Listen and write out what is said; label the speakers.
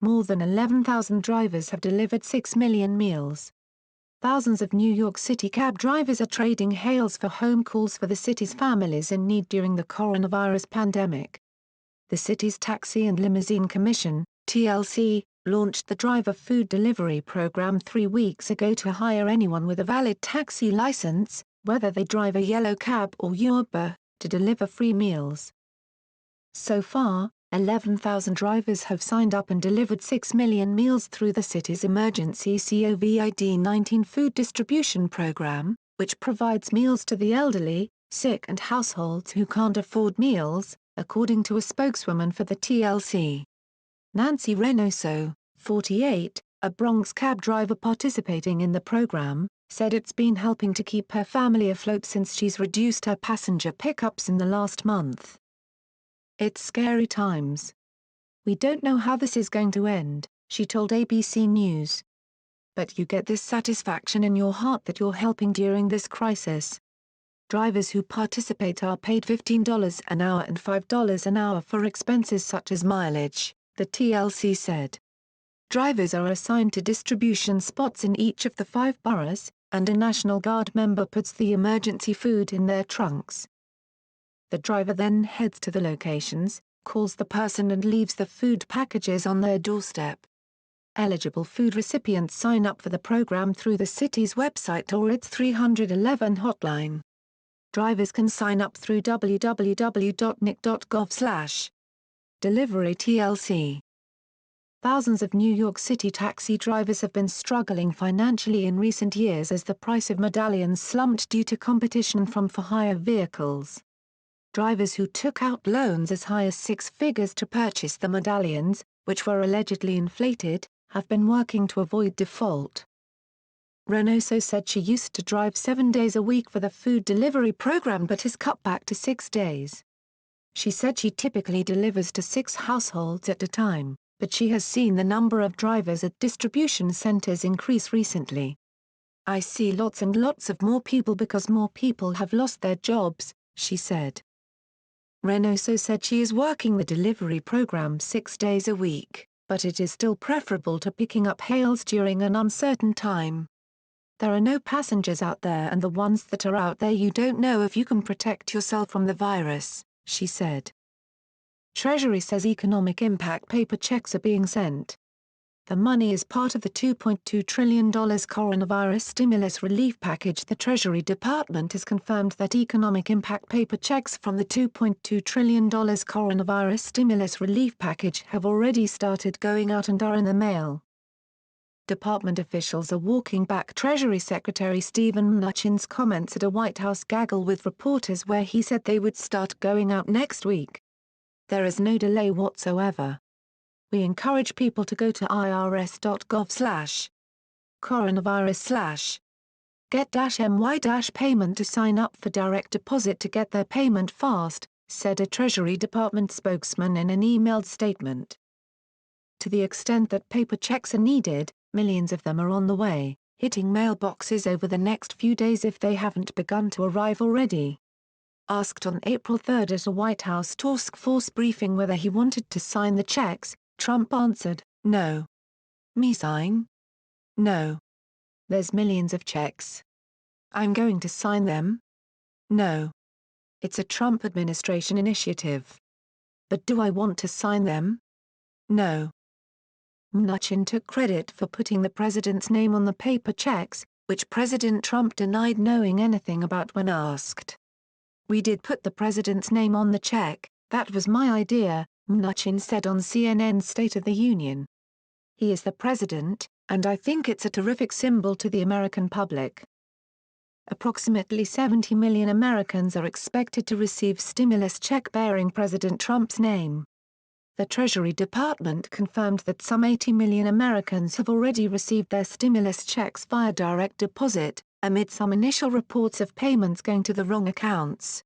Speaker 1: More than 11,000 drivers have delivered 6 million meals. Thousands of New York City cab drivers are trading hails for home calls for the city's families in need during the coronavirus pandemic. The city's Taxi and Limousine Commission, TLC, launched the driver food delivery program 3 weeks ago to hire anyone with a valid taxi license, whether they drive a yellow cab or Uber, to deliver free meals. So far, 11,000 drivers have signed up and delivered 6 million meals through the city's emergency COVID-19 food distribution program, which provides meals to the elderly, sick and households who can't afford meals, according to a spokeswoman for the TLC. Nancy Reynoso, 48, a Bronx cab driver participating in the program, said it's been helping to keep her family afloat since she's reduced her passenger pickups in the last month. "It's scary times. We don't know how this is going to end," she told ABC News. "But you get this satisfaction in your heart that you're helping during this crisis." Drivers who participate are paid $15 an hour and $5 an hour for expenses such as mileage, the TLC said. Drivers are assigned to distribution spots in each of the 5 boroughs, and a National Guard member puts the emergency food in their trunks. The driver then heads to the locations, calls the person and leaves the food packages on their doorstep. Eligible food recipients sign up for the program through the city's website or its 311 hotline. Drivers can sign up through www.nic.gov/delivery-TLC. Thousands of New York City taxi drivers have been struggling financially in recent years as the price of medallions slumped due to competition from for-hire vehicles. Drivers who took out loans as high as 6 figures to purchase the medallions, which were allegedly inflated, have been working to avoid default. Reynoso said she used to drive 7 days a week for the food delivery program but has cut back to 6 days. She said she typically delivers to 6 households at a time, but she has seen the number of drivers at distribution centers increase recently. "I see lots and lots of more people because more people have lost their jobs," she said. Reynoso said she is working the delivery program 6 days a week, but it is still preferable to picking up hails during an uncertain time. "There are no passengers out there, and the ones that are out there you don't know if you can protect yourself from the virus," she said. Treasury says economic impact paper checks are being sent. The money is part of the $2.2 trillion coronavirus stimulus relief package. The Treasury Department has confirmed that economic impact paper checks from the $2.2 trillion coronavirus stimulus relief package have already started going out and are in the mail. Department officials are walking back Treasury Secretary Steven Mnuchin's comments at a White House gaggle with reporters where he said they would start going out next week. "There is no delay whatsoever. We encourage people to go to irs.gov/coronavirus/get-my-payment to sign up for direct deposit to get their payment fast," said a Treasury Department spokesman in an emailed statement. To the extent that paper checks are needed, millions of them are on the way, hitting mailboxes over the next few days if they haven't begun to arrive already. Asked on April 3 at a White House task force briefing whether he wanted to sign the checks, Trump answered, "No. Me sign? No. There's millions of checks. I'm going to sign them? No. It's a Trump administration initiative. But do I want to sign them? No." Mnuchin took credit for putting the president's name on the paper checks, which President Trump denied knowing anything about when asked. "We did put the president's name on the check, that was my idea," Mnuchin said on CNN's State of the Union. "He is the president, and I think it's a terrific symbol to the American public." Approximately 70 million Americans are expected to receive stimulus check bearing President Trump's name. The Treasury Department confirmed that some 80 million Americans have already received their stimulus checks via direct deposit, amid some initial reports of payments going to the wrong accounts.